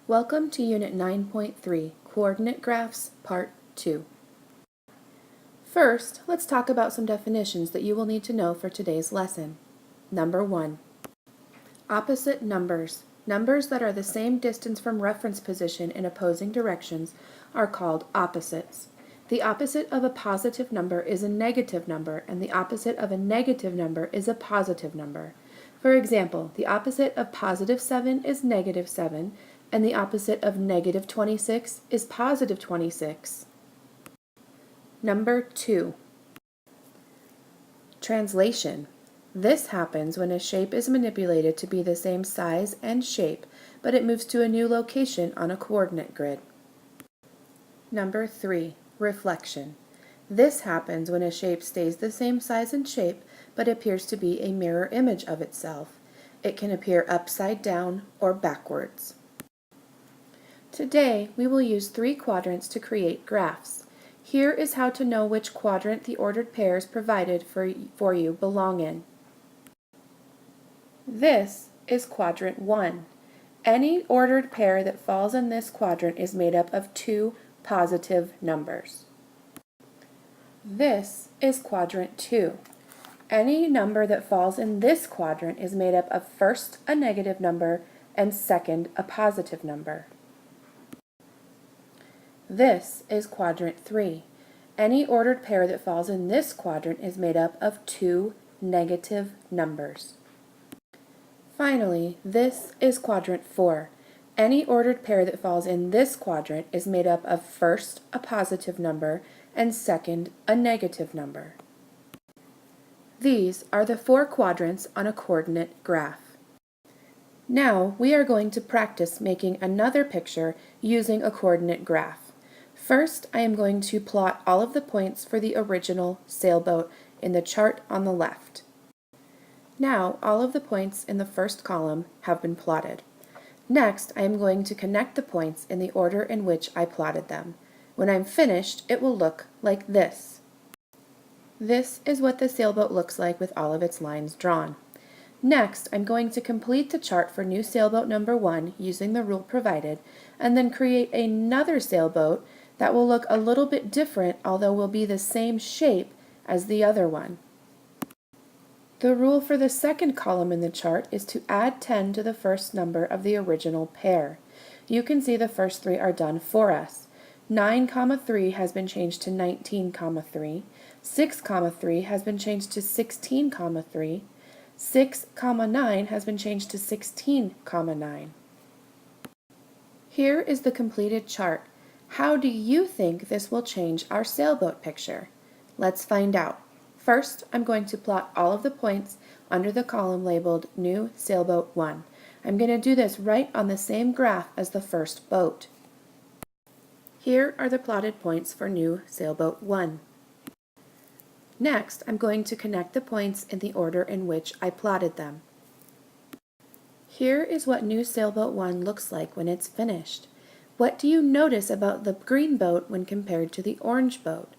Welcome to Unit 9.3, Coordinate Graphs, Part 2. First, let's talk about some definitions that you will need to know for today's lesson. Number 1. Opposite numbers. Numbers that are the same distance from reference position in opposing directions are called opposites. The opposite of a positive number is a negative number, and the opposite of a negative number is a positive number. For example, the opposite of positive 7 is negative 7, and the opposite of negative 26 is positive 26. Number 2. Translation. This happens when a shape is manipulated to be the same size and shape, but it moves to a new location on a coordinate grid. Number 3. Reflection. This happens when a shape stays the same size and shape, but appears to be a mirror image of itself. It can appear upside down or backwards. Today, we will use 3 quadrants to create graphs. Here is how to know which quadrant the ordered pairs provided for you belong in. This is quadrant 1. Any ordered pair that falls in this quadrant is made up of 2 positive numbers. This is quadrant 2. Any number that falls in this quadrant is made up of first a negative number and second a positive number. This is quadrant 3. Any ordered pair that falls in this quadrant is made up of 2 negative numbers. Finally, this is quadrant 4. Any ordered pair that falls in this quadrant is made up of first a positive number and second a negative number. These are the 4 quadrants on a coordinate graph. Now we are going to practice making another picture using a coordinate graph. First, I am going to plot all of the points for the original sailboat in the chart on the left. Now, all of the points in the first column have been plotted. Next, I am going to connect the points in the order in which I plotted them. When I'm finished, it will look like this. This is what the sailboat looks like with all of its lines drawn. Next, I'm going to complete the chart for new sailboat number 1 using the rule provided, and then create another sailboat that will look a little bit different, although will be the same shape as the other one. The rule for the second column in the chart is to add 10 to the first number of the original pair. You can see the first 3 are done for us. 9, 3 has been changed to 19, 3. 6, 3 has been changed to 16, 3. 6, 9 has been changed to 16, 9. Here is the completed chart. How do you think this will change our sailboat picture? Let's find out. First, I'm going to plot all of the points under the column labeled New Sailboat 1. I'm going to do this right on the same graph as the first boat. Here are the plotted points for New Sailboat 1. Next, I'm going to connect the points in the order in which I plotted them. Here is what New Sailboat 1 looks like when it's finished. What do you notice about the green boat when compared to the orange boat?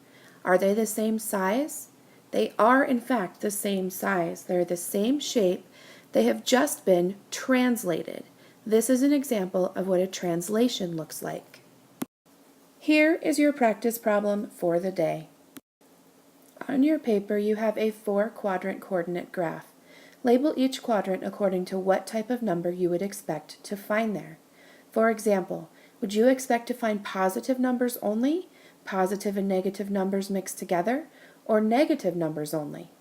Are they the same size? They are, in fact, the same size. They're the same shape. They have just been translated. This is an example of what a translation looks like. Here is your practice problem for the day. On your paper, you have a 4-quadrant coordinate graph. Label each quadrant according to what type of number you would expect to find there. For example, would you expect to find positive numbers only, positive and negative numbers mixed together, or negative numbers only?